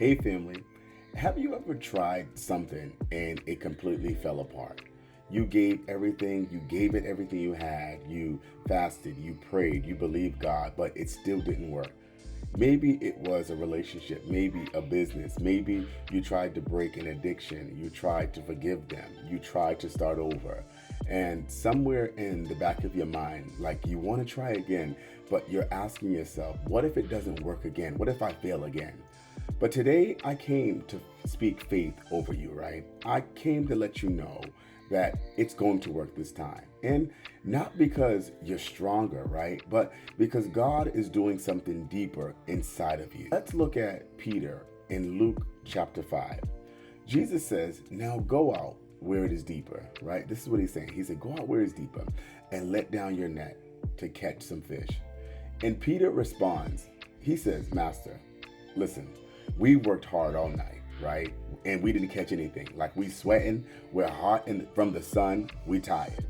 Hey family, have you ever tried something and it completely fell apart? You gave everything, you gave it everything you had, you fasted, you prayed, you believed God, but it still didn't work. Maybe it was a relationship, maybe a business, maybe you tried to break an addiction, you tried to forgive them, you tried to start over. And somewhere in the back of your mind, like you want to try again, but you're asking yourself, what if it doesn't work again? What if I fail again? But today I came to speak faith over you, right? I came to let you know that it's going to work this time. And not because you're stronger, right? But because God is doing something deeper inside of you. Let's look at Peter in Luke chapter 5. Jesus says, now go out where it is deeper, right? This is what he's saying. He said, go out where it's deeper and let down your net to catch some fish. And Peter responds, he says, Master, listen, we worked hard all night, right? And we didn't catch anything. Like we sweating, we're hot and from the sun, we tired.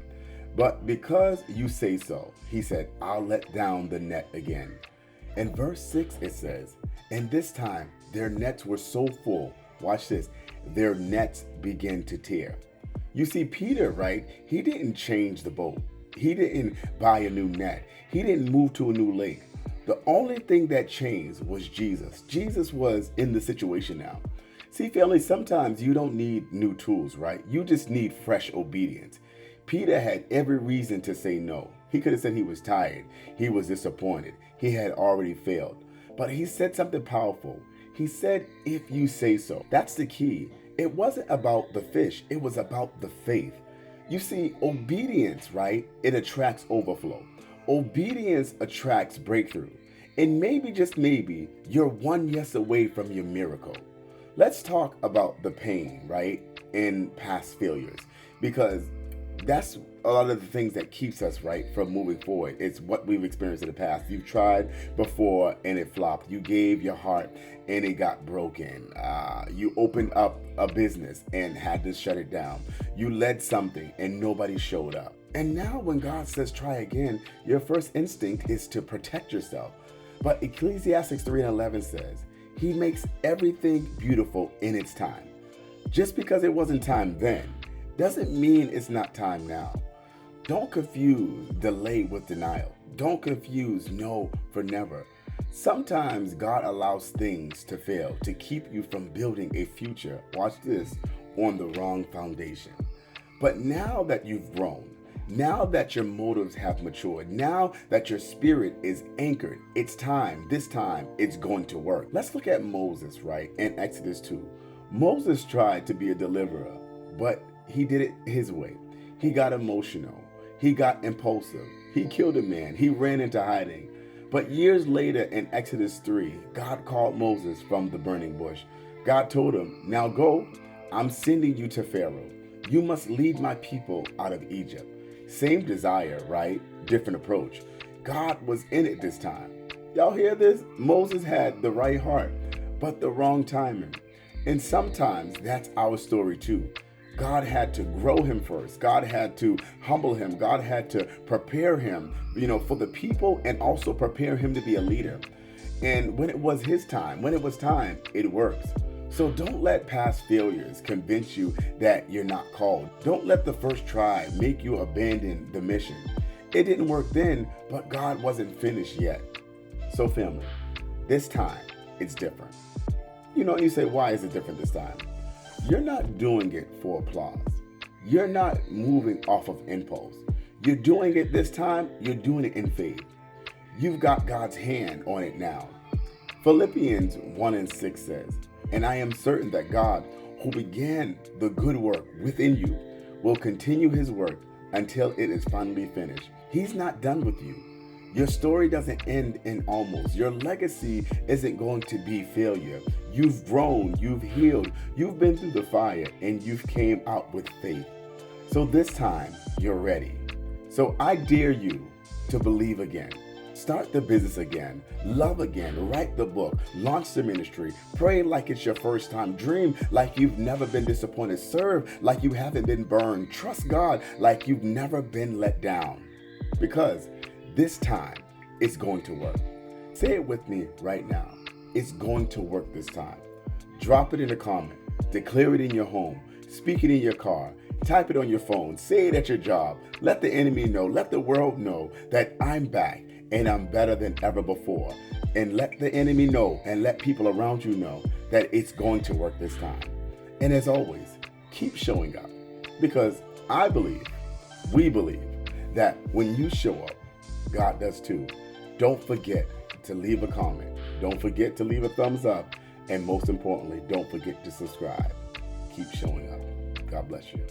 But because you say so, he said, I'll let down the net again. In verse 6 it says, and this time their nets were so full, watch this, their nets began to tear. You see, Peter, right? He didn't change the boat. He didn't buy a new net. He didn't move to a new lake. The only thing that changed was Jesus. Jesus was in the situation now. See, family, sometimes you don't need new tools, right? You just need fresh obedience. Peter had every reason to say no. He could have said he was tired. He was disappointed. He had already failed. But he said something powerful. He said, if you say so. That's the key. It wasn't about the fish. It was about the faith. You see, obedience, right? It attracts overflow. Obedience attracts breakthrough. And maybe, just maybe, you're one yes away from your miracle. Let's talk about the pain, right? And past failures. Because that's a lot of the things that keeps us, right, from moving forward. It's what we've experienced in the past. You've tried before and it flopped. You gave your heart and it got broken. You opened up a business and had to shut it down. You led something and nobody showed up. And now when God says try again, your first instinct is to protect yourself. But Ecclesiastes 3:11 says, he makes everything beautiful in its time. Just because it wasn't time then, doesn't mean it's not time now. Don't confuse delay with denial. Don't confuse no for never. Sometimes God allows things to fail to keep you from building a future, watch this, on the wrong foundation. But now that you've grown, now that your motives have matured, now that your spirit is anchored, it's time, this time, it's going to work. Let's look at Moses, right, in Exodus 2. Moses tried to be a deliverer, but he did it his way. He got emotional. He got impulsive. He killed a man. He ran into hiding. But years later in Exodus 3, God called Moses from the burning bush. God told him, now go, I'm sending you to Pharaoh. You must lead my people out of Egypt. Same desire, right? Different approach. God was in it this time. Y'all hear this? Moses had the right heart, but the wrong timing. And sometimes that's our story too. God had to grow him first. God had to humble him. God had to prepare him, for the people and also prepare him to be a leader. And when it was his time, when it was time, it works. So don't let past failures convince you that you're not called. Don't let the first try make you abandon the mission. It didn't work then, but God wasn't finished yet. So family, this time it's different. You say, why is it different this time? You're not doing it for applause. You're not moving off of impulse. You're doing it this time, you're doing it in faith. You've got God's hand on it now. Philippians 1:6 says, and I am certain that God, who began the good work within you, will continue his work until it is finally finished. He's not done with you. Your story doesn't end in almost. Your legacy isn't going to be failure. You've grown, you've healed, you've been through the fire, and you've came out with faith. So this time, you're ready. So I dare you to believe again. Start the business again, love again, write the book, launch the ministry, pray like it's your first time, dream like you've never been disappointed, serve like you haven't been burned, trust God like you've never been let down. Because this time, it's going to work. Say it with me right now. It's going to work this time. Drop it in a comment. Declare it in your home. Speak it in your car. Type it on your phone. Say it at your job. Let the enemy know. Let the world know that I'm back and I'm better than ever before. And let the enemy know and let people around you know that it's going to work this time. And as always, keep showing up, because I believe, we believe, that when you show up, God does too. Don't forget to leave a comment. Don't forget to leave a thumbs up. And most importantly, don't forget to subscribe. Keep showing up. God bless you.